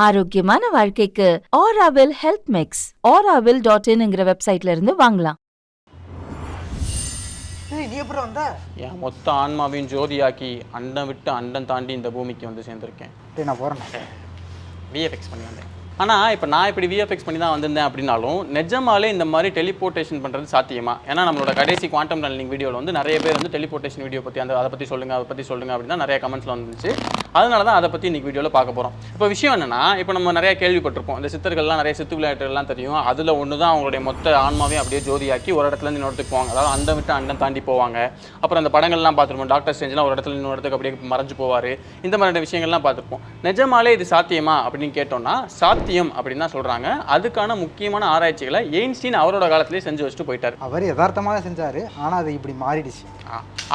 ஆரோக்கியமான வாழ்க்கைக்கு Aaravil health mix auraville.in வெப்சைட்ல இருந்து வாங்கலாம். நீ எப்படி வந்த? என் மொத்த ஆன்மாவையும் ஜோதியாக்கி அண்டம் விட்டு அண்டம் தாண்டி இந்த பூமிக்கு வந்து சேர்ந்துருக்கேன். நான் போகிறேன். விஎஃப்எக்ஸ் பண்ணி வந்தேன். ஆனால் இப்போ நான் இப்படி விஎஃப்எக்ஸ் பண்ணி தான் வந்திருந்தேன் அப்படின்னாலும் நிஜமாலே இந்த மாதிரி டெலிபோர்ட்டேஷன் பண்ணுறது சாத்தியமா? ஏன்னா நம்மளோட கடைசி குவாண்டம் டனலிங் வீடியோவில் வந்து நிறைய பேர் வந்து டெலிபோர்ட்டேஷன் வீடியோ பற்றி அதை பற்றி சொல்லுங்கள் அப்படின்னு தான் நிறைய கமெண்ட்ஸில் வந்துச்சு. அதனால தான் அதை பற்றி இன்றைக்கி வீடியோவில் பார்க்க போகிறோம். இப்போ விஷயம் என்னென்னா, இப்போ நம்ம நிறைய கேள்விப்பட்டிருப்போம், இந்த சித்தர்கள்லாம் நிறைய சித்து விளையாட்டுகள்லாம் தெரியும். அதில் ஒன்று தான் அவங்களுடைய மொத்த ஆன்மாவையும் அப்படியே ஜோதியாக்கி ஒரு இடத்துலேருந்து இன்னொரு இடத்துக்கு போவாங்க. அதாவது அண்டம் விட்டு அண்டம் தாண்டி போவாங்க. அப்புறம் அந்த படங்கள்லாம் பார்த்துருப்போம், டாக்டர் ஸ்ட்ரேஞ்ச்லாம் ஒரு இடத்துல இன்னொரு இடத்துக்கு அப்படியே மறைஞ்சு போவார். இந்த மாதிரியான விஷயங்கள்லாம் பார்த்துருப்போம். நிஜமாலே இது சாத்தியமா அப்படின்னு கேட்டோம்னா சாத்தியம் அப்படின்னு தான் சொல்கிறாங்க. அதுக்கான முக்கியமான ஆராய்ச்சிகளை எயின்ஸ்டீன் அவரோட காலத்திலேயே செஞ்சு வச்சுட்டு போயிட்டார். அவர் யதார்த்தமாக செஞ்சார், ஆனால் அது இப்படி மாறிடுச்சு.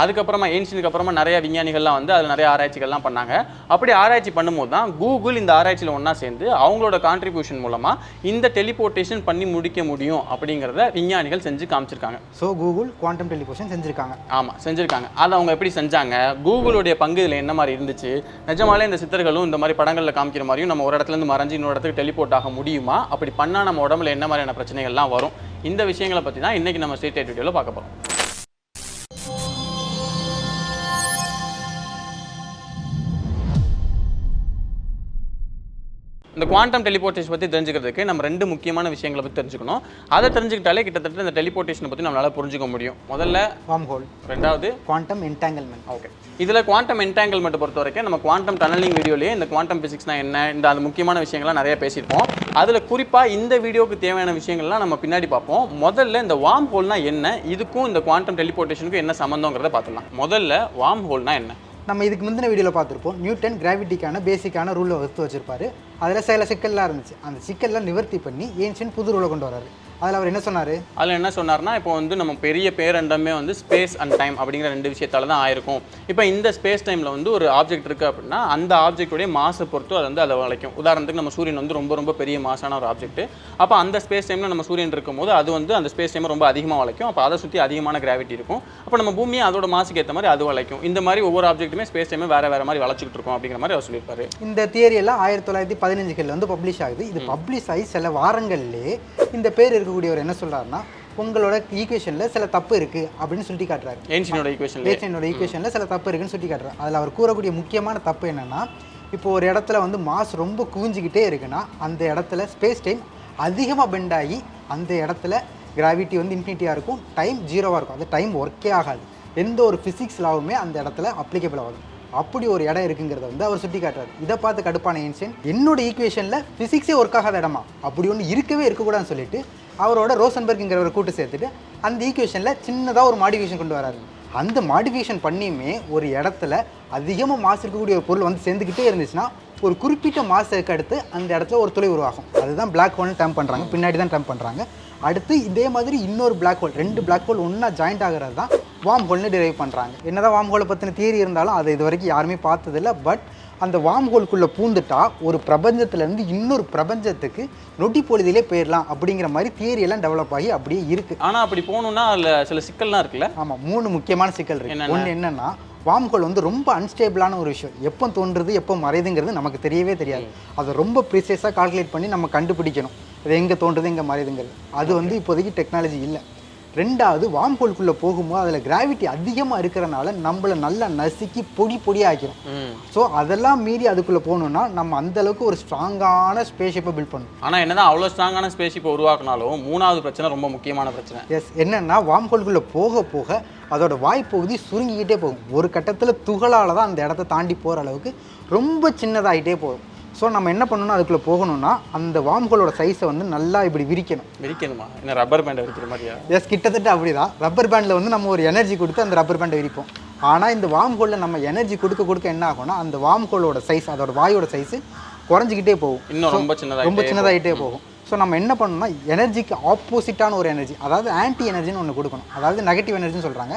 அதுக்கப்புறமா எயின்ஸ்டீனுக்கு அப்புறமா நிறைய விஞ்ஞானிகள்லாம் வந்து அதில் நிறைய ஆராய்ச்சிகள்லாம் பண்ணாங்க. அப்படி ஆராய்ச்சி பண்ணும்போது தான் கூகுள் இந்த ஆராய்ச்சியில் ஒன்றா சேர்ந்து அவங்களோட கான்ட்ரிபியூஷன் மூலமாக இந்த டெலிபோர்ட்டேஷன் பண்ணி முடிக்க முடியும் அப்படிங்கிறத விஞ்ஞானிகள் செஞ்சு காமிச்சிருக்காங்க. ஸோ கூகுள் குவாண்டம் டெலிபோர்ட்டேஷன் செஞ்சுருக்காங்க. ஆமாம், செஞ்சுருக்காங்க. அதை அவங்க எப்படி செஞ்சாங்க, கூகுளுடைய பங்கு இதில் என்ன மாதிரி இருந்துச்சு, நிஜமாலே இந்த சித்தர்களும் இந்த மாதிரி படங்களில் காமிக்கிற மாதிரியும் நம்ம ஒரு இடத்துலேருந்து மறைஞ்சு இன்னொரு இடத்துக்கு டெலிபோர்ட் ஆக முடியுமா, அப்படி பண்ணால் நம்ம உடம்புல என்ன மாதிரியான பிரச்சனைகள்லாம் வரும், இந்த விஷயங்களை பற்றி தான் இன்றைக்கி நம்ம ஸ்ட்ரீட் லைட் வீடியோவில் பார்க்க போகிறோம். இந்த குவாண்டம் டெலிபோர்ட்டேஷன் பற்றி தெரிஞ்சுக்கிறதுக்கு நம்ம ரெண்டு முக்கியமான விஷயங்களை பற்றி தெரிஞ்சுக்கணும். அதை தெரிஞ்சுக்கிட்டாலே கிட்டத்தட்ட இந்த டெலிபோர்ட்டேஷனை பற்றி நம்மளால் புரிஞ்சுக்க முடியும். முதல்ல வார்ம் ஹோல், ரெண்டாவது குவாண்டம் என்டாங்கிள்மெண்ட். ஓகே, இதில் குவாண்டம் என்டாங்கிள்மெண்ட் பொறுத்த வரைக்கும் நம்ம குவாண்டம் டனலிங் வீடியோலேயே இந்த குவாண்டம் ஃபிசிக்ஸ்னால் என்ன, இந்த அது முக்கியமான விஷயங்கள்லாம் நிறைய பேசியிருப்போம். அதில் குறிப்பாக இந்த வீடியோவுக்கு தேவையான விஷயங்கள்லாம் நம்ம பின்னாடி பார்ப்போம். முதல்ல இந்த வார்ம் ஹோல்னா என்ன, இதுக்கும் இந்த குவாண்டம் டெலிபோர்ட்டேஷனுக்கும் என்ன சம்மந்தங்கிறத பார்த்துக்கலாம். முதல்ல வார்ம் ஹோல்னா என்ன? நம்ம இதுக்கு முந்தின வீடியோவில் பார்த்துருப்போம். நியூட்டன் கிராவிட்டிக்கான பேசிக்கான ரூலை வகுத்து வச்சிருப்பாரு. அதில் சில சிக்கல்லாம் இருந்துச்சு. அந்த சிக்கல்லாம் நிவர்த்தி பண்ணி ஏன்ஷியன் புது ரூலை கொண்டு வராரு. அதில் அவர் என்ன சொன்னார்? அதில் என்ன சொன்னார்னா, இப்போ வந்து நம்ம பெரிய பேரண்டமே வந்து ஸ்பேஸ் அண்ட் டைம் அப்படிங்கிற ரெண்டு விஷயத்தால் தான் ஆயிருக்கும். இப்போ இந்த ஸ்பேஸ் டைமில் வந்து ஒரு ஆப்ஜெக்ட் இருக்குது அப்படின்னா அந்த ஆப்ஜெக்டுடைய மாசை பொறுத்து அது வந்து அதை வளைக்கும். உதாரணத்துக்கு நம்ம சூரியன் வந்து ரொம்ப ரொம்ப பெரிய மாசான ஒரு ஆப்ஜெக்ட். அப்போ அந்த ஸ்பேஸ் டைமில் நம்ம சூரியன் இருக்கும்போது அது வந்து அந்த ஸ்பேஸ் டைம் ரொம்ப அதிகமாக வளைக்கும். அப்போ அதை சுற்றி அதிகமான கிராவிட்டி இருக்கும். அப்போ நம்ம பூமியை அதோட மாசுக்கு ஏற்ற மாதிரி அது வளைக்கும். இந்த மாதிரி ஒவ்வொரு ஆப்ஜெக்ட்டுமே ஸ்பேஸ் டைமே வேறு வேறு மாதிரி வளைச்சிக்கிட்டு இருக்கும் அப்படிங்கிற மாதிரி அவர் சொல்லியிருப்பாரு. இந்த தியரியெல்லாம் 1915 வந்து பப்ளிஷ் ஆகுது. இது பப்ளிஷ் ஆகி சில வாரங்கள்லேயே இந்த பேர் இருக்கக்கூடியவர் என்ன சொல்கிறாருன்னா, உங்களோட ஈக்குவேஷனில் சில தப்பு இருக்குது அப்படின்னு சுட்டி காட்டுறாரு. ஏன்ஷியனோட ஈக்குவேஷனில் சில தப்பு இருக்குன்னு சுட்டி காட்டுறாரு. அதில் அவர் கூறக்கூடிய முக்கியமான தப்பு என்னென்னா, இப்போ ஒரு இடத்துல வந்து மாஸ் ரொம்ப குவிஞ்சிக்கிட்டே இருக்குன்னா அந்த இடத்துல ஸ்பேஸ் டைம் அதிகமாக பெண்ட் ஆகி அந்த இடத்துல கிராவிட்டி வந்து இன்ஃபினிட்டியாக இருக்கும், டைம் ஜீரோவாக இருக்கும். அந்த டைம் ஒர்க்கே ஆகாது. எந்த ஒரு ஃபிசிக்ஸ் லாவுமே அந்த இடத்துல அப்ளிகபிள் ஆகுது. அப்படி ஒரு இடம் இருக்குங்கிறத வந்து அவர் சுட்டி காட்டுறாரு. இதை பார்த்து கடுப்பான ஏன்ஷியன், என்னோட ஈக்குவேஷனில் ஃபிசிக்ஸே ஒர்க் ஆகாத இடமா, அப்படி ஒன்று இருக்கக்கூடாதுன்னு சொல்லிட்டு அவரோட ரோசன்பர்க்ங்கிறவரை கூட்டு சேர்த்துட்டு அந்த ஈக்குவேஷனில் சின்னதாக ஒரு மாடிஃபிகேஷன் கொண்டு வராரு. அந்த மாடிஃபிகேஷன் பண்ணியுமே ஒரு இடத்துல அதிகமாக மாசு இருக்கக்கூடிய ஒரு பொருள் வந்து சேர்ந்துக்கிட்டே இருந்துச்சுன்னா ஒரு குறிப்பிட்ட மாசுக்கு அடுத்து அந்த இடத்துல ஒரு துளை உருவாகும். அதுதான் பிளாக் ஹோல்னு டேர்ம் பண்ணுறாங்க, பின்னாடி தான் டேர்ம் பண்ணுறாங்க. அடுத்து இதே மாதிரி இன்னொரு பிளாக் ஹோல், ரெண்டு பிளாக் ஹோல் ஒன்றா ஜாயிண்ட் ஆகிறது தான் வார்ம் ஹோல்னு டிரைவ் பண்ணுறாங்க. என்னதான் வார்ம் ஹோலை பற்றின தியரி இருந்தாலும் அதை இது வரைக்கும் யாருமே பார்த்ததில்லை. பட் அந்த வார்ம் ஹோல்குள்ளே பூந்துட்டா ஒரு பிரபஞ்சத்துலேருந்து இன்னொரு பிரபஞ்சத்துக்கு நொடி பொழுதிலே போயிடலாம் அப்படிங்கிற மாதிரி தியரியெல்லாம் டெவலப் ஆகி அப்படியே இருக்குது. ஆனால் அப்படி போகணுன்னா அதில் சில சிக்கல்லாம் இருக்குல்ல. ஆமாம், 3 முக்கியமான சிக்கல் இருக்குது. ஒன்று என்னென்னா, வார்ம் ஹோல் வந்து ரொம்ப அன்ஸ்டேபிளான ஒரு விஷயம். எப்போ தோன்றுறது எப்போ மறையுதுங்கிறது நமக்கு தெரியவே தெரியாது. அதை ரொம்ப ப்ரீசியஸாக கால்குலேட் பண்ணி நம்ம கண்டுபிடிக்கணும் அது எங்கே தோன்றுறது எங்கே மறையுதுங்கிறது. அது வந்து இப்போதைக்கு டெக்னாலஜி இல்லை. ரெண்டாவது, வார்ம் ஹோல்குள்ளே போகும்போது அதில் கிராவிட்டி அதிகமாக இருக்கிறனால நம்மளை நல்லா நசுக்கி பொடியாக ஆக்கிடும். ஸோ அதெல்லாம் மீறி அதுக்குள்ளே போகணுன்னா நம்ம அந்தளவுக்கு ஒரு ஸ்ட்ராங்கான ஸ்பேஸ்ஷிப்பை பில்ட் பண்ணணும். ஆனால் என்னதான் அவ்வளோ ஸ்ட்ராங்கான ஸ்பேஸ்ஷிப்பை உருவாக்கினாலும் மூணாவது பிரச்சனை ரொம்ப முக்கியமான பிரச்சனை. எஸ், என்னென்னா வார்ம் ஹோல்குள்ளே போக போக அதோட வாய்ப்பகுதி சுருங்கிக்கிட்டே போகும். ஒரு கட்டத்தில் துகளால் தான் அந்த இடத்த தாண்டி போகிற அளவுக்கு ரொம்ப சின்னதாகிட்டே போகும். ஸோ நம்ம என்ன பண்ணணும்னா அதுக்குள்ளே போகணும்னா அந்த வார்ம் ஹோலோட சைஸை வந்து நல்லா இப்படி விரிக்கணுமா? என்ன ரப்பர் பேண்டை விரிக்கிற மாதிரியா? எஸ், கிட்டத்தட்ட அப்படி தான். ரப்பர் பேண்டில் வந்து நம்ம ஒரு எனர்ஜி கொடுத்து அந்த ரப்பர் பேண்டை விரிப்போம். ஆனால் இந்த வார்ம் ஹோலில் நம்ம எனர்ஜி கொடுக்க என்ன ஆகும்னா அந்த வார்ம் ஹோலோட சைஸ், அதோட வாயோட சைஸு குறைஞ்சிக்கிட்டே போகும், இன்னும் ரொம்ப சின்னதாகிட்டே போகும். ஸோ நம்ம என்ன பண்ணணும்னா எனர்ஜிக்கு ஆப்போசிட்டான ஒரு எனர்ஜி, அதாவது ஆன்டி எனர்ஜின்னு ஒன்று கொடுக்கணும். அதாவது நெகட்டிவ் எனர்ஜின்னு சொல்கிறாங்க.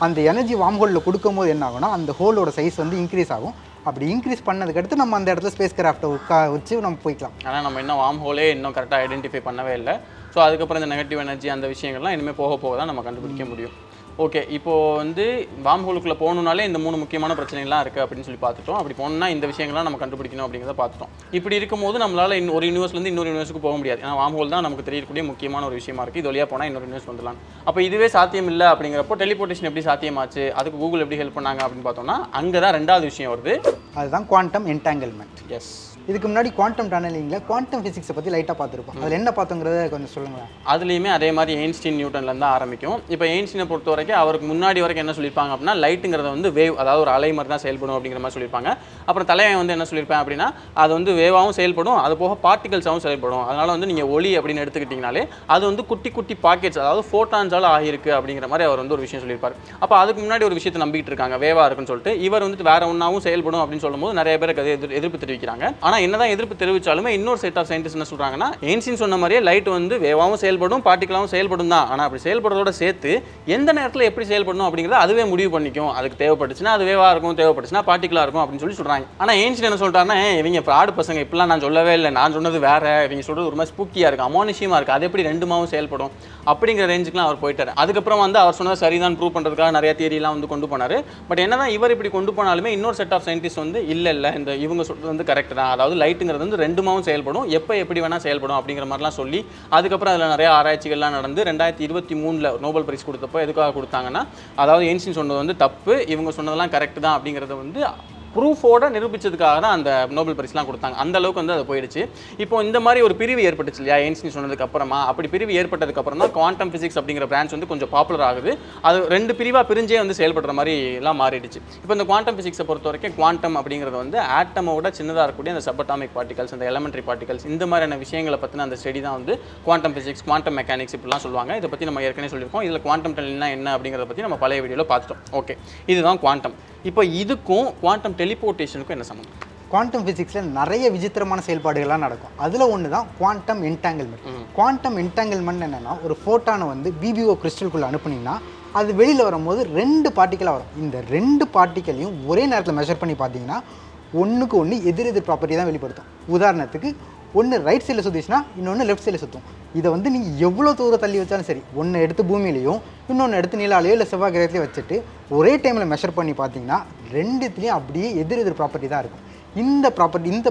அந்த எனர்ஜி வார்ம் ஹோலில் கொடுக்கும்போது என்ன ஆகும்னா அந்த ஹோலோட சைஸ் வந்து இன்க்ரீஸ் ஆகும். அப்படி இன்க்ரீஸ் பண்ணதுக்கு அடுத்து நம்ம அந்த இடத்துல ஸ்பேஸ் கிராஃப்ட்டை வச்சு நம்ம போய்க்கலாம். ஆனால் நம்ம இன்னும் வார்ம் ஹோலே இன்னும் கரெக்டாக ஐடென்டிஃபை பண்ணவே இல்லை. ஸோ அதுக்கப்புறம் இந்த நெகட்டிவ் எனர்ஜி அந்த விஷயங்கள்லாம் இனிமேல் போக தான் நம்ம கண்டுபிடிக்க முடியும். ஓகே, இப்போது வந்து வார்ம் ஹோலுக்குள்ளே போகணுன்னாலே இந்த 3 முக்கியமான பிரச்சனைகள்லாம் இருக்குது அப்படின்னு சொல்லி பார்த்துட்டோம். அப்படி போகணுன்னா இந்த விஷயங்கள்லாம் நம்ம கண்டுபிடிக்கணும் அப்படிங்கிறத பார்த்துட்டோம். இப்படி இருக்கும்போது நம்மளால் ஒரு யூனிவர்ஸ்லேருந்து இன்னொரு யூனிவர்ஸுக்கு போக முடியாது. ஏன்னா வார்ம் ஹோல் தான் நமக்கு தெரியக்கூடிய முக்கியமான ஒரு விஷயமா இருக்குது. இது வழியாக போனால் இன்னொரு யூனிவர்ஸ் வந்துடலாம். அப்போ இதுவே சாத்தியம் இல்லை அப்படிங்கிறப்போ டெலிபோர்டேஷன் எப்படி சாத்தியமாச்சு, அதுக்கு கூகுள் எப்படி ஹெல்ப் பண்ணாங்க அப்படின்னு பார்த்தோம்னா அங்கே தான் 2வது விஷயம் வருது. அதுதான் குவாண்டம் என்டாங்கிள்மெண்ட். எஸ், இதுக்கு முன்னாடி குவாண்டம் டனலிங்கில் குவாண்டம் ஃபிசிக்ஸை பற்றி லைட்டாக பார்த்துருப்போம். அதில் என்ன பார்த்தோங்கிறத கொஞ்சம் சொல்லுங்களேன். அதுலேயுமே அதே மாதிரி எயின்ஸ்டீன் நியூட்டன்லேருந்து ஆரம்பிக்கும். இப்போ எயின்ஸ்டீனை பொறுத்த வரைக்கும் அவருக்கு முன்னாடி வரைக்கும் என்ன சொல்லியிருப்பாங்க அப்படின்னா லைட்டுங்கிறத வந்து வேவ், அதாவது ஒரு அலை மாதிரி தான் செயல்படும் அப்படிங்கிற மாதிரி சொல்லியிருப்பாங்க. அப்புறம் தலைவன் வந்து என்ன சொல்லியிருப்பேன் அப்படின்னா அது வந்து வேவாகவும் செயல்படும், அது போக பார்ட்டிகல்ஸாகவும் செயல்படும். அதனால் வந்து நீங்கள் ஒளி அப்படின்னு எடுத்துக்கிட்டிங்கனாலே அது வந்து குட்டி குட்டி பாக்கெட்ஸ், அதாவது ஃபோட்டான்ஸால் ஆகியிருக்கு அப்படிங்கிற மாதிரி அவர் வந்து ஒரு விஷயம் சொல்லியிருப்பார். அப்போ அதுக்கு முன்னாடி ஒரு விஷயத்தை நம்பிட்டு இருக்காங்க வேவாக இருக்குன்னு சொல்லிட்டு. இவர் வந்துட்டு வேற ஒன்றாவும் செயல்படும் அப்படின்னு சொல்லும்போது நிறைய பேருக்கு அது எதிர்ப்பு தெரிவிக்கிறாங்க. ஆனால் என்னதான் எதிர்ப்பு தெரிவிச்சாலுமே இன்னொரு செட் ஆஃப் சயின்டிஸ்ட் என்ன சொல்றாங்கன்னா, எயின்ஸ்டீன் சொன்ன மாதிரியே லைட் வந்து வேவாகவும் செயல்படும், பார்ட்டிகலாகவும் செயல்படும் தான். ஆனால் அப்படி செயல்படுறதோட சேர்த்து எந்த நேரத்தில் எப்படி செயல்படணும் அப்படிங்கிறத அதுவே முடிவு பண்ணிக்கும். அதுக்கு தேவைப்பட்டுச்சுன்னா அது வேவா இருக்கும், தேவைப்பட்டுச்சுன்னா பார்ட்டிகலாக இருக்கும் அப்படின்னு சொல்லி சொல்றாங்க. ஆனால் எயின்ஸ்டீன் என்ன சொல்றாருன்னா, இவங்க ஃப்ராட் பசங்க, இப்படிலாம் நான் சொல்லவே இல்லை, நான் சொன்னது வேற, இவங்க சொல்றது ஒரு மாதிரி ஸ்பூக்கியா இருக்கு, அமானுஷியமா இருக்கு, அது எப்படி ரெண்டுமாவும் செயல்படும் அப்படிங்கிற ரேஞ்சுக்குலாம் அவர் போயிட்டாரு. அதுக்கப்புறம் வந்து அவர் சொன்னது சரிதான் ப்ரூவ் பண்ணுறதுக்காக நிறைய தியரிலாம் வந்து கொண்டு போனார். பட் என்னதான் இவர் இப்படி கொண்டு போனாலுமே இன்னொரு செட் ஆஃப் சயின்டிஸ்ட் வந்து இல்லை இந்த இவங்க சொல்றது வந்து கரெக்ட் தான், அதாவது லைட்டுங்கிறது வந்து ரெண்டுமாவும் செயல்படும், எப்போ எப்படி வேணால் செயல்படும் அப்படிங்கிற மாதிரிலாம் சொல்லி அதுக்கப்புறம் அதில் நிறைய ஆராய்ச்சிகள்லாம் நடந்து 2023 நோபல் பிரைஸ் கொடுத்தப்போ எதுக்காக கொடுத்தாங்கன்னா, அதாவது எயின்ஸ்டீன் சொன்னது வந்து தப்பு, இவங்க சொன்னதெல்லாம் கரெக்ட் தான் அப்படிங்கிறத வந்து ப்ரூஃபோட நிரூபிச்சதுக்காக தான் அந்த நோபல் பரிசுலாம் கொடுத்தாங்க. அந்த அளவுக்கு வந்து அது போயிடுச்சு. இப்போ இந்த மாதிரி ஒரு பிரிவு ஏற்பட்டுச்சு இல்லையா எயின்ஸ்டீன் சொன்னதுக்கு அப்புறமா, அப்படி பிரிவு ஏற்பட்டதுக்கு அப்புறம் தான் குவாண்டம் ஃபிசிக்ஸ் அப்படிங்கிற பிரான்ச் வந்து கொஞ்சம் பாப்புலர் ஆகுது. அது 2 பிரிவாக பிரிஞ்சே வந்து செயல்படுற மாதிரி எல்லாம் மாறிடுச்சு. இப்போ இந்த குவாண்டம் ஃபிசிக்ஸை பொறுத்த வரைக்கும் குவாண்டம் அப்படிங்கிறது வந்து ஆட்டமோட சின்னதாக இருக்கக்கூடிய அந்த சப்அட்டாமிக் பார்ட்டிகல்ஸ், அந்த எலமெண்ட்ரி பார்ட்டிகல்ஸ், இந்த மாதிரியான விஷயங்களை பற்றின அந்த ஸ்டடி தான் வந்து குவாண்டம் ஃபிசிக்ஸ், குவாண்டம் மெக்கானிக்ஸ் இப்படிலாம் சொல்லுவாங்க. இதை பற்றி நம்ம ஏற்கனவே சொல்லியிருக்கோம். இதில் குவாண்டம் டனலிங்னா என்ன அப்படிங்கிறத பற்றி நம்ம பழைய வீடியோவில் பார்த்துட்டோம். ஓகே, இதுதான் குவாண்டம். இப்போ இதுக்கும் குவாண்டம் டெலிபோர்ட்டேஷனுக்கும் என்ன சம்பந்தம்? குவாண்டம் ஃபிசிக்ஸில் நிறைய விசித்திரமான செயல்பாடுகள்லாம் நடக்கும். அதில் ஒன்று தான் குவாண்டம் என்டாங்கிள்மெண்ட். குவாண்டம் என்டாங்கிள்மெண்ட் என்னென்னா, ஒரு ஃபோட்டானை வந்து விபிஓ கிறிஸ்டலுக்குள்ளே அனுப்புனீங்கன்னா அது வெளியில் வரும்போது 2 பார்ட்டிக்கலாக வரும். இந்த 2 பார்ட்டிக்கலையும் ஒரே நேரத்தில் மெஷர் பண்ணி பார்த்தீங்கன்னா ஒன்றுக்கு ஒன்று எதிர் ப்ராப்பர்ட்டி தான் வெளிப்படுத்தும். உதாரணத்துக்கு ஒன்று ரைட் சைடில் சுற்றிச்சுன்னா இன்னொன்று லெஃப்ட் சைடில் சுற்றும். இதை வந்து நீங்கள் எவ்வளோ தூரம் தள்ளி வச்சாலும் சரி, ஒன்று எடுத்து பூமியிலையும் இன்னொன்று எடுத்து நிலாலையோ இல்லை செவ்வாய் கிரகத்திலையோ வச்சுட்டு ஒரே டைமில் மெஷர் பண்ணி பார்த்தீங்கன்னா 2த்துலேயும் அப்படியே எதிர் ப்ராப்பர்ட்டி தான் இருக்கும். இந்த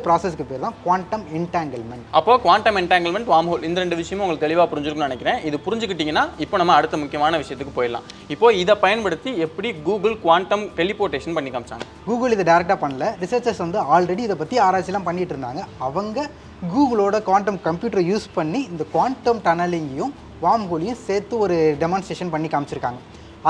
ப்ராசஸ்க்கு பேர் தான் குவாண்டம் என்டாங்கிள்மெண்ட். அப்போ குவாண்டம் என்டாங்கிள்மெண்ட், வார்ம் ஹோல், இந்த 2 விஷயமும் உங்களுக்கு தெளிவாக புரிஞ்சிருக்கும்னு நினைக்கிறேன். இது புரிஞ்சுக்கிட்டீங்கன்னா இப்போ நம்ம அடுத்த முக்கியமான விஷயத்துக்கு போயிடலாம். இப்போ இதை பயன்படுத்தி எப்படி கூகுள் குவாண்டம் டெலிபோர்ட்டேஷன் பண்ணி காமிச்சாங்க? கூகுள் இதை டேரெக்டாக பண்ணல. ரிசர்ச்சர்ஸ் வந்து ஆல்ரெடி இதை பற்றி ஆராய்ச்சிலாம் பண்ணிட்டு இருந்தாங்க. அவங்க கூகுளோட குவாண்டம் கம்ப்யூட்டரை யூஸ் பண்ணி இந்த குவாண்டம் டனலிங்கையும் வார்ம் ஹோலையும் சேர்த்து ஒரு டெமான்ஸ்ட்ரேஷன் பண்ணி காமிச்சிருக்காங்க.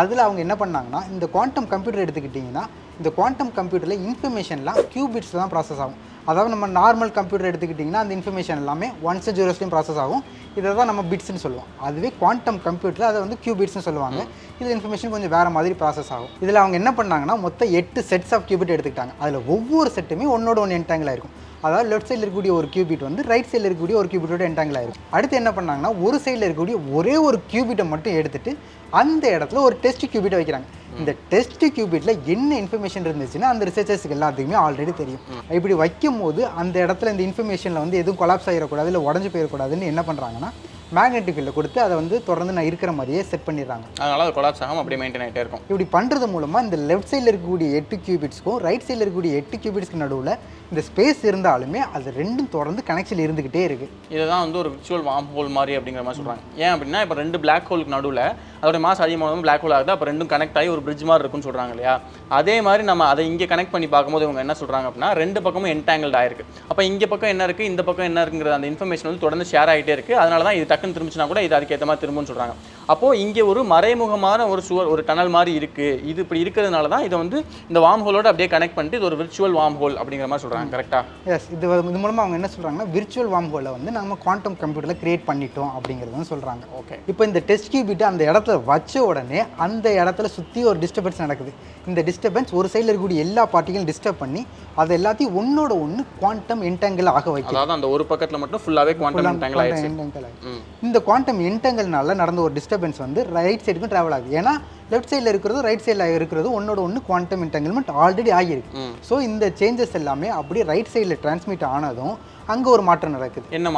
அதில் அவங்க என்ன பண்ணாங்கன்னா, இந்த குவாண்டம் கம்ப்யூட்டர் எடுத்துக்கிட்டிங்கன்னா இந்த குவாண்டம் கம்ப்யூட்டரில் இன்ஃபர்மேஷன்லாம் கியூபிட்ஸில் தான் ப்ராசஸ் ஆகும். அதாவது நம்ம நார்மல் கம்ப்யூட்டர் எடுத்துக்கிட்டிங்கன்னா அந்த இன்ஃபர்மேஷன் எல்லாமே 1s and 0s ப்ராசஸ் ஆகும். இதை தான் நம்ம பிட்ஸ்ன்னு சொல்லுவோம். அதுவே குவாண்டம் கம்ப்யூட்டரில் அதை வந்து கியூபிட்ஸ்னு சொல்லுவாங்க. இதில் இன்ஃபர்மேஷன் கொஞ்சம் வேறு மாதிரி ப்ராசஸ் ஆகும். இதில் அவங்க என்ன பண்ணாங்கன்னா மொத்தம் 8 செட்ஸ் ஆஃப் கியூபிட் எடுத்துக்கிட்டாங்க. அதில் ஒவ்வொரு செட்டுமே ஒன்னோட ஒன்று என்டாங்கிள் ஆயிருக்கும். அதாவது லெஃப்ட் சைடில் இருக்கக்கூடிய ஒரு கியூபிட் வந்து ரைட் சைடில் இருக்கக்கூடிய ஒரு கியூபிட்டோட என்டாங்கிள் ஆயிருக்கும். அடுத்து என்ன பண்ணாங்கன்னா, ஒரு சைடில் இருக்கக்கூடிய ஒரே ஒரு கியூபிட்டை மட்டும் எடுத்துட்டு அந்த இடத்துல ஒரு டெஸ்ட் கியூபிட்டை வைக்கிறாங்க. இந்த டெஸ்ட் கியூபிட்டில் என்ன இன்ஃபர்மேஷன் இருந்துச்சுன்னா அந்த ரிசர்ச்சர்ஸுக்கு எல்லாத்துக்குமே ஆல்ரெடி தெரியும். இப்படி வைக்கும் போது அந்த இடத்துல இந்த இன்ஃபர்மேஷனில் வந்து எதுவும் கொலாப்ஸ் ஆகிடக்கூடாது, இல்லை உடஞ்சி போயிடக்கூடாதுன்னு என்ன பண்ணுறாங்கன்னா, மேக்னெட்டிக் ஃபீல்டில் கொடுத்து அதை வந்து தொடர்ந்து நான் இருக்கிற மாதிரியே செட் பண்ணிடுறாங்க. அதனால் அது கொலாப்ஸ் ஆகாமல் அப்படியே மெயின்டைன் ஆகிட்டே இருக்கும். இப்படி பண்ணுறது மூலமாக இந்த லெஃப்ட் சைடில் இருக்கக்கூடிய 8 கியூபிட்ஸ்க்கும் ரைட் சைடில் இருக்கக்கூடிய 8 கியூபிட்ஸ்க்கு நடுவில் இந்த ஸ்பேஸ் இருந்தாலுமே அது ரெண்டும் தொடர்ந்து கனெக்ஷன் இருந்துக்கிட்டே இருக்குது. இதை தான் வந்து ஒரு விர்ச்சுவல் வார்ம் ஹோல் மாதிரி அப்படிங்கிற மாதிரி சொல்கிறாங்க. ஏன் அப்படின்னா, இப்போ 2 பிளாக் ஹோலுக்கு நடுவில் அதோட மாஸ் அதிகமாக பிளாக் ஹோல் ஆகுது, அப்போ ரெண்டும் கனெக்ட் ஆகி ஒரு பிரிட்ஜ் மாதிரி இருக்குன்னு சொல்கிறாங்க இல்லையா? அதே மாதிரி நம்ம அதை இங்கே கனெக்ட் பண்ணி பார்க்கும்போது இவங்க என்ன சொல்கிறாங்க அப்படின்னா, 2 பக்கமும் என்டாங்கிள்ட் ஆயிருக்கு. அப்போ இங்கே பக்கம் என்ன இருக்குது, இந்த பக்கம் என்ன இருக்குங்கிற அந்த இன்ஃபர்மேஷன் வந்து தொடர்ந்து ஷேர் ஆகிட்டே இருக்குது. அதனால தான் இது டக்குன்னு திரும்பிச்சுனா கூட இது அதுக்கேற்ற மாதிரி திரும்புன்னு சொல்கிறாங்க. அப்போது இங்கே ஒரு மறைமுகமான ஒரு சுவர், ஒரு டனல் மாதிரி இருக்குது. இது இப்படி இருக்கிறதுனால தான் இதை வந்து இந்த வார்ம் ஹோலோட அப்படியே கனெக்ட் பண்ணிட்டு இது ஒரு விர்ச்சுவல் வார்ம் ஹோல் அப்படிங்கிற மாதிரி சொல்கிறாங்க. கரெக்டாக? எஸ், இது மூலமாக அவங்க என்ன சொல்கிறாங்கன்னா, விர்ச்சுவல் வார்ம் ஹோலை வந்து நம்ம குவாண்டம் கம்ப்யூட்டரில் கிரியேட் பண்ணிட்டோம் அப்படிங்கிறத சொல்கிறாங்க. ஓகே, இப்போ இந்த டெஸ்ட் கியூபிட் அந்த இடத்துல வச்ச உடனே அந்த இடத்துல சுற்றி ஒரு டிஸ்டர்பன்ஸ் நடக்குது. இந்த டிஸ்டர்பன்ஸ் ஒரு சைடில் இருக்கக்கூடிய எல்லா பார்ட்டிகளையும் டிஸ்டர்ப் பண்ணி அதை எல்லாத்தையும் ஒன்னோட ஒன்று குவாண்டம் என்டாங்கிள் ஆக வைக்கும். அதாவது அந்த ஒரு பக்கத்தில் மட்டும் ஃபுல்லாகவே குவாண்டம் என்டாங்கிள் ஆயிடுச்சு. இந்த குவாண்டம் என்டாங்கிள்னால நடந்த ஒரு டிஸ்டர்பன்ஸ் வந்து ரைட் சைடுக்கும் ட்ராவல் ஆகுது. ஏன்னா லெஃப்ட் சைடில் இருக்கிறது ரைட் சைடில் இருக்கிறது ஒன்னோட ஒன்று குவாண்டம் என்டாங்கிள்மெண்ட் ஆல்ரெடி ஆகியிருக்கு. ஸோ இந்த சேஞ்சஸ் எல்லாமே அப்படியே ரைட் சைடில் டிரான்ஸ்மிட் ஆனதும் அங்கே ஒரு மாற்றம் நடக்குது. என்ன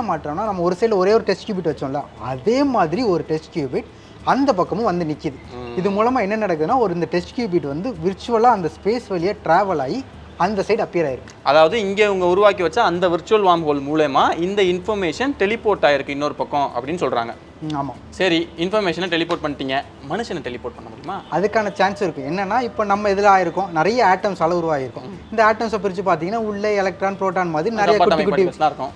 மாற்றம்னா, நம்ம ஒரு சைடில் ஒரே ஒரு டெஸ்ட் கியூபிட் வச்சோம்ல, அதே மாதிரி ஒரு டெஸ்ட் கியூபிட் அந்த பக்கமும் வந்து நிற்கிது. இது மூலமாக என்ன நடக்குதுன்னா ஒரு இந்த டெஸ்ட் கியூபிட் வந்து விர்ச்சுவலாக அந்த ஸ்பேஸ் வழியாக ட்ராவல் ஆகி அந்த சைடு அப்பியர் ஆயிருக்கு. அதாவது இங்கே இவங்க உருவாக்கி வச்ச அந்த விர்ச்சுவல் வார்ம் ஹோல் மூலமா இந்த இன்ஃபர்மேஷன் டெலிபோர்ட் ஆயிருக்கு இன்னொரு பக்கம் அப்படின்னு சொல்கிறாங்க. ஆமாம். சரி, இன்ஃபர்மேஷனை டெலிபோர்ட் பண்ணிட்டீங்க, மனுஷனை டெலிபோர்ட் பண்ண முடியுமா? அதுக்கான சான்ஸ் இருக்குது. என்னன்னா இப்போ நம்ம இதில் ஆயிருக்கோம் நிறைய ஆட்டம்ஸால் உருவாகிருக்கும். இந்த ஆட்டம்ஸை பிரித்து பார்த்தீங்கன்னா உள்ளே எலக்ட்ரான் ப்ரோட்டான் மாதிரி நிறைய குட்டி குட்டி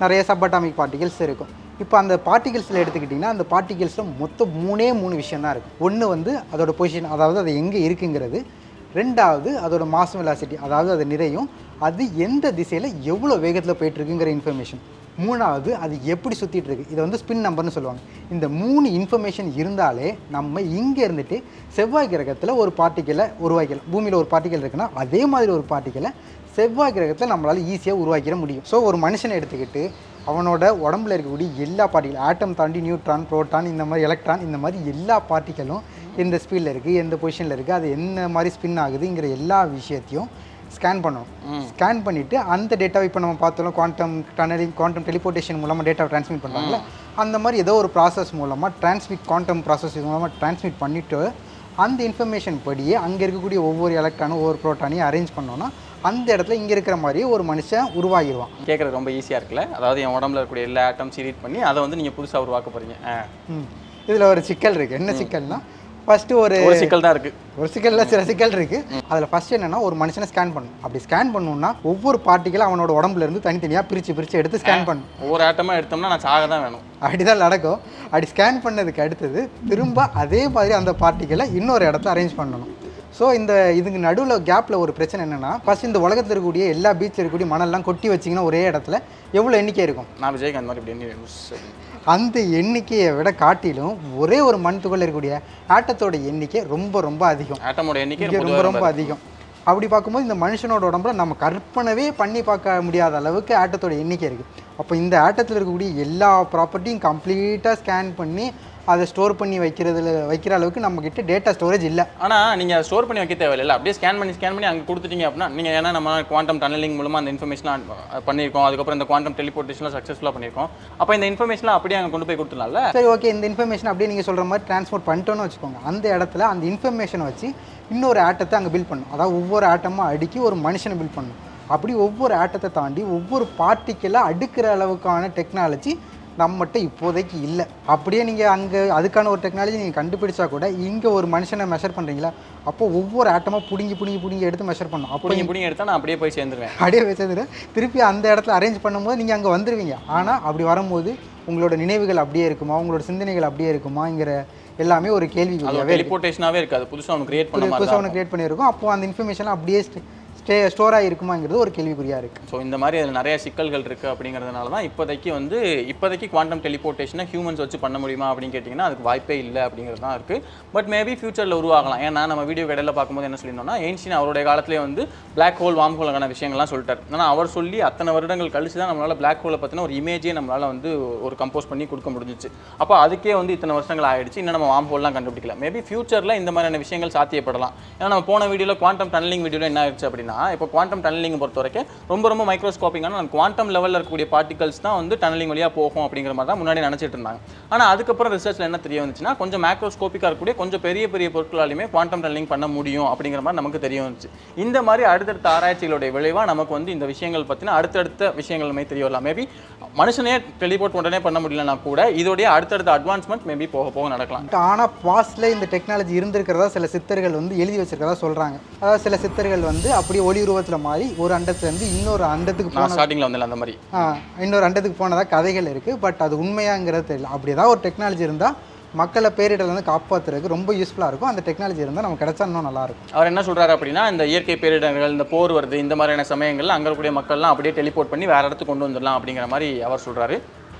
நிறைய சப்பாட்டாமிக் பார்ட்டிகல்ஸ் இருக்கும். இப்போ அந்த பார்ட்டிகல்ஸில் எடுத்துக்கிட்டிங்கன்னா அந்த பார்ட்டிகல்ஸில் மொத்தம் மூணு விஷயம் தான் இருக்குது. ஒன்று வந்து அதோட பொசிஷன், அதாவது அது எங்கே இருக்குங்கிறது. ரெண்டாவது அதோட மாஸ் வெலாசிட்டி, அதாவது அது நிறையும் அது எந்த திசையில் எவ்வளோ வேகத்தில் போயிட்டுருக்குங்கிற இன்ஃபர்மேஷன். மூணாவது அது எப்படி சுற்றிட்டு இருக்கு, இதை வந்து ஸ்பின் நம்பர்னு சொல்லுவாங்க. இந்த 3 இன்ஃபர்மேஷன் இருந்தாலே நம்ம இங்கே இருந்துட்டு செவ்வாய் கிரகத்தில் ஒரு பார்ட்டிக்கலை உருவாக்கலாம். பூமியில் ஒரு பார்ட்டிக்கல் இருக்குன்னா அதே மாதிரி ஒரு பார்ட்டிக்கலை செவ்வாய் கிரகத்தில் நம்மளால் ஈஸியாக உருவாக்கிட முடியும். ஸோ ஒரு மனுஷனை எடுத்துக்கிட்டு அவனோட உடம்புல இருக்கக்கூடிய எல்லா பார்ட்டிக்கல், ஆட்டம் தாண்டி நியூட்ரான், ப்ரோட்டான், இந்த மாதிரி எலக்ட்ரான், இந்த மாதிரி எல்லா பார்ட்டிக்கலும் எந்த ஸ்பீடில் இருக்குது, எந்த பொசிஷனில் இருக்குது, அது என்ன மாதிரி ஸ்பின் ஆகுதுங்கிற எல்லா விஷயத்தையும் ஸ்கேன் பண்ணணும். ஸ்கேன் பண்ணிவிட்டு அந்த டேட்டாவை இப்போ நம்ம பார்த்தோம் குவாண்டம் டனலிங், குவாண்டம் டெலிபோர்ட்டேஷன் மூலமாக டேட்டாவை ட்ரான்ஸ்மிட் பண்ணுறாங்களே, அந்த மாதிரி ஏதோ ஒரு ப்ராசஸ் மூலமாக குவாண்டம் ப்ராசஸ் மூலமாக ட்ரான்ஸ்மிட் பண்ணிவிட்டு அந்த இன்ஃபர்மேஷன் படியே அங்கே இருக்கக்கூடிய ஒவ்வொரு எலக்ட்ரானும் ஒவ்வொரு ப்ரோட்டானையும் அரேஞ்ச் பண்ணோன்னா அந்த இடத்துல இங்கே இருக்கிற மாதிரியே ஒரு மனுஷன் உருவாகிடுவான். கேட்குறது ரொம்ப ஈஸியாக இருக்குல்ல? அதாவது என் உடம்புல இருக்கக்கூடிய எல்லா ஆட்டம்ஸ் ரீட் பண்ணி அதை வந்து நீங்கள் புதுசாக உருவாக்க போகிறீங்க. இதில் ஒரு சிக்கல் இருக்குது. என்ன சிக்கல்னா, ஃபஸ்ட்டு ஒரு சிக்கல் தான் இருக்குது. ஒரு சிக்கலில் சில சிக்கல் இருக்குது. அதில் ஃபஸ்ட்டு என்னென்னா ஒரு மனுஷனை ஸ்கேன் பண்ணணும். அப்படி ஸ்கேன் பண்ணணும்னா ஒவ்வொரு பார்ட்டிகளும் அவனோட உடம்புல இருந்து தனித்தனியாக பிரித்து எடுத்து ஸ்கேன் பண்ணணும். ஒவ்வொரு ஆட்டமாக எடுத்தோம்னா நான் சாக தான் வேணும். அப்படி தான் நடக்கும். அப்படி ஸ்கேன் பண்ணதுக்கு அடுத்தது திரும்ப அதே மாதிரி அந்த பார்ட்டிகளை இன்னொரு இடத்துல அரேஞ்ச் பண்ணணும். ஸோ இதுக்கு நடுவில் கேப்பில் ஒரு பிரச்சனை என்னென்னா, ஃபஸ்ட் இந்த உலகத்தில் இருக்கக்கூடிய எல்லா பீச்சில் இருக்கக்கூடிய மணல்லாம் கொட்டி வச்சிங்கன்னா ஒரே இடத்துல எவ்வளோ எண்ணிக்கை இருக்கும்? நான் விஜய்க்கு அந்த மாதிரி இப்படி அந்த எண்ணிக்கையை விட காட்டிலும் ஒரே ஒரு மண் துகள் இருக்கக்கூடிய ஆட்டத்தோட எண்ணிக்கை ரொம்ப ரொம்ப அதிகம். ஆட்டமோட எண்ணிக்கை ரொம்ப ரொம்ப அதிகம். அப்படி பார்க்கும்போது இந்த மனுஷனோட உடம்புல நம்ம கற்பனவே பண்ணி பார்க்க முடியாத அளவுக்கு ஆட்டத்தோட எண்ணிக்கை இருக்குது. அப்போ இந்த ஆட்டத்தில் இருக்கக்கூடிய எல்லா ப்ராப்பர்ட்டியும் கம்ப்ளீட்டாக ஸ்கேன் பண்ணி அதை ஸ்டோர் பண்ணி வைக்கிற அளவுக்கு நம்மக்கிட்ட டேட்டா ஸ்டோரேஜ் இல்லை. ஆனால் நீங்கள் ஸ்டோர் பண்ணி வைக்க தேவையில்லை. அப்படியே ஸ்கேன் பண்ணி அங்கே கொடுத்துட்டீங்க அப்படின்னா நீங்கள், ஏன்னா நம்ம குவாண்டம் டனலிங் மூலமாக அந்த இன்ஃபர்மேஷன் பண்ணியிருக்கோம், அதுக்கப்புறம் இந்த குவாண்டம் டெலிபோர்ட்டேஷனில் சக்ஸஸ்ஃபுல்லாக பண்ணியிருக்கோம். அப்போ இந்த இன்ஃபர்மேஷன் அப்படியே அங்கே கொண்டு போய் கொடுத்துடலாம்ல? சரி, ஓகே. இந்த இன்ஃபர்மேஷன் அப்படியே நீங்கள் சொல்கிற மாதிரி ட்ரான்ஸ்போர்ட் பண்ணிட்டோன்னு வச்சுக்கோங்க. அந்த இடத்துல அந்த இன்ஃபர்மேஷனை வச்சு இன்னொரு ஆட்டத்தை அங்கே பில்ட் பண்ணணும். அதாவது ஒவ்வொரு ஆட்டமும் அடுக்கி ஒரு மனுஷனை பில்ட் பண்ணணும். அப்படி ஒவ்வொரு ஆட்டத்தை தாண்டி ஒவ்வொரு பார்ட்டிக்கலாக அடுக்கிற அளவுக்கான டெக்னாலஜி நம்மகிட்ட இப்போதைக்கு இல்லை. அப்படியே நீங்கள் அங்கே அதுக்கான ஒரு டெக்னாலஜி நீங்கள் கண்டுபிடிச்சா கூட இங்கே ஒரு மனுஷனை மெஷர் பண்ணுறீங்களா, அப்போ ஒவ்வொரு ஆட்டமாக பிடுங்கி எடுத்து மெஷர் பண்ணணும். அப்போ பிடிங்கி எடுத்தால் நான் அப்படியே போய் சேர்ந்துருவேன். அப்படியே போய் சேர்ந்துருவேன். திருப்பி அந்த இடத்துல அரேஞ்ச் பண்ணும்போது நீங்கள் அங்கே வந்துடுவீங்க. ஆனால் அப்படி வரும்போது உங்களோட நினைவுகள் அப்படியே இருக்குமா, உங்களோட சிந்தனைகள் அப்படியே இருக்குமாங்கிற எல்லாமே ஒரு கேள்விக்குறியாகவே டெலிபோர்ட்டேஷனாகவே இருக்காது. புதுசாக ஒன்று கிரியேட் பண்ணியிருக்கோம். அப்போ அந்த இன்ஃபர்மேஷன் அப்படியே ஸ்டோர் ஆகிருக்குமாங்கிறது ஒரு கேள்விக்குறியாக இருக்குது. ஸோ இந்த மாதிரி அதில் நிறைய சிக்கல்கள் இருக்குது. அப்படிங்கிறதுனால தான் இப்போதைக்கு குவாண்டம் டெலிபோர்ட்டேஷனை ஹியூமன்ஸ் வச்சு பண்ண முடியுமா அப்படின்னு கேட்டிங்கன்னா அதுக்கு வாய்ப்பே இல்லை அப்படிங்கிறது தான் இருக்குது. பட் மேபி ஃபியூச்சரில் உருவாகலாம். ஏன்னா நம்ம வீடியோ கடையில் பார்க்கும்போது என்ன சொல்லியிருந்தோம்னா, ஏன்ஷியன் அவருடைய காலத்திலே வந்து பிளாக் ஹோல், வார்ம் ஹோலுக்கான விஷயங்கள்லாம் சொல்லிட்டார். ஆனால் அவர் சொல்லி அத்தனை வருடங்கள் கழிச்சு தான் நம்மளால் பிளாக் ஹோலை பற்றின ஒரு இமேஜே நம்மளால் வந்து ஒரு கம்போஸ் பண்ணி கொடுக்க முடிஞ்சிச்சு. அப்போ அதுக்கே வந்து இத்தனை வருஷங்கள் ஆகிடுச்சு. இன்னும் நம்ம வார்ம் ஹோல்லாம் கண்டுபிடிக்கல. மேபி ஃபியூச்சரில் இந்த மாதிரியான விஷயங்கள் சாத்தியப்படலாம். ஏன்னா நம்ம போன வீடியோவில் குவாண்டம் டனலிங் வீடியோவில் என்ன ஆயிடுச்சு அப்படின்னா, இப்போ குவாண்டம் டனலிங் பொறுத்த வரைக்கும் ரொம்ப மைக்ரோஸ்கோப்பிக்கான குவாண்டம் லெவலில் இருக்கக்கூடிய பார்ட்டிகல்ஸ் தான் வந்து டனலிங் வழியாக போகும் அப்படிங்கிற மாதிரி தான் முன்னாடி நினச்சிட்டு இருந்தாங்க. ஆனால் அதுக்கப்புறம் ரிசர்ச்சில் என்ன தெரிய வந்துச்சுன்னா, கொஞ்சம் மேக்ரோஸ்கோப்பிக்காக இருக்கக்கூடிய கொஞ்சம் பெரிய பொருட்களாலுமே குவாண்டம் டனலிங் பண்ண முடியும் அப்படிங்கிற மாதிரி நமக்கு தெரிய வந்துச்சு. இந்த மாதிரி அடுத்தடுத்த ஆராய்ச்சிகளுடைய விளைவாக நமக்கு வந்து இந்த விஷயங்கள் பற்றின அடுத்தடுத்த விஷயங்கள் மாதிரி தெரிய வரலாம். மேபி மனுஷனே டெலிபோர்ட் உடனே பண்ண முடியலன்னா கூட இதோடைய அடுத்தடுத்த அட்வான்ஸ்மெண்ட் மேபி போக நடக்கலாம். ஆனால் பாஸ்ட்ல இந்த டெக்னாலஜி இருந்திருக்கிறதா சில சித்தர்கள் வந்து எழுதி வச்சிருக்கிறதா சொல்கிறாங்க. அதாவது சில சித்தர்கள் வந்து அப்படியே ஒளி உருவத்தில் மாதிரி ஒரு அண்டத்துலேருந்து இன்னொரு அண்டத்துக்கு ஸ்டார்டிங்கில் வந்து அந்த மாதிரி இன்னொரு அண்டத்துக்கு போனதாக கதைகள் இருக்குது. பட் அது உண்மையாங்கிறது தெரியல. அப்படி ஏதாவது ஒரு டெக்னாலஜி இருந்தால் மக்களை பேரிடர் வந்து காப்பாற்றுறதுக்கு ரொம்ப யூஸ்ஃபுல்லாக இருக்கும். அந்த டெக்னாலஜி இருந்தால் நமக்கு கிடைச்சா இன்னும் நல்லாயிருக்கும். அவர் என்ன சொல்கிறாரு அப்படின்னா, இந்த இயற்கை பேரிடர்கள், இந்த போர் வருது, இந்த மாதிரியான சமயங்களில் அங்கே இருக்கக்கூடிய மக்கள்லாம் அப்படியே டெலிபோர்ட் பண்ணி வேறு இடத்துக்கு கொண்டு வந்துடலாம் அப்படிங்கிற மாதிரி அவர் சொல்கிறாரு.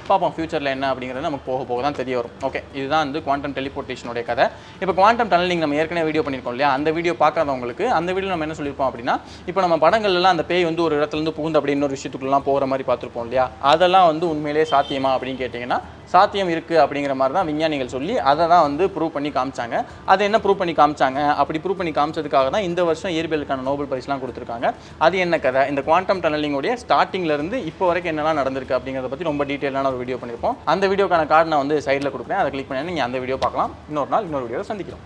பார்ப்போம் ஃபியூச்சரில் என்ன அப்படிங்கிறது நமக்கு போக தான் தெரிய வரும். ஓகே, இதுதான் வந்து குவாண்டம் டெலிபோர்ட்டேஷனுடைய கதை. இப்போ குவாண்டம் டனலிங் நம்ம ஏற்கனவே வீடியோ பண்ணியிருக்கோம் இல்லையா, அந்த வீடியோ பார்க்காதவங்களுக்கு அந்த வீடியோ நம்ம என்ன சொல்லியிருப்போம் அப்படின்னா, இப்போ நம்ம படங்கள்லாம் அந்த பேய் வந்து ஒரு இடத்துலேருந்து புகுந்து அப்படி இன்னொரு விஷயத்துக்குலாம் போகிற மாதிரி பார்த்துருப்போம் இல்லையா, அதெல்லாம் வந்து உண்மையிலேயே சாத்தியமா அப்படின்னு கேட்டிங்கன்னா சாத்தியம் இருக்குது அப்படிங்கிற மாதிரி தான் விஞ்ஞானிகள் சொல்லி அதை தான் வந்து ப்ரூவ் பண்ணி காமிச்சாங்க. அது என்ன ப்ரூவ் பண்ணி காமிச்சாங்க, அப்படி ப்ரூவ் பண்ணி காமிச்சதுக்காக தான் இந்த வருஷம் இயற்பியலுக்கான நோபல் பரிசுலாம் கொடுத்துருக்காங்க. அது என்ன கதை, இந்த குவாண்டம் டனலிங்கோடைய ஸ்டார்டிங்லேருந்து இப்போ வரைக்கும் என்னெல்லாம் நடந்திருக்கு அப்படிங்கிறத பற்றி ரொம்ப டீட்டெயிலான ஒரு வீடியோ பண்ணியிருப்போம். அந்த வீடியோக்கான கார்டு நான் வந்து சைடில் கொடுக்குறேன், அதை கிளிக் பண்ணி நீங்கள் அந்த வீடியோ பார்க்கலாம். இன்னொரு நாள் இன்னொரு வீடியோவை சந்திக்கிறோம்.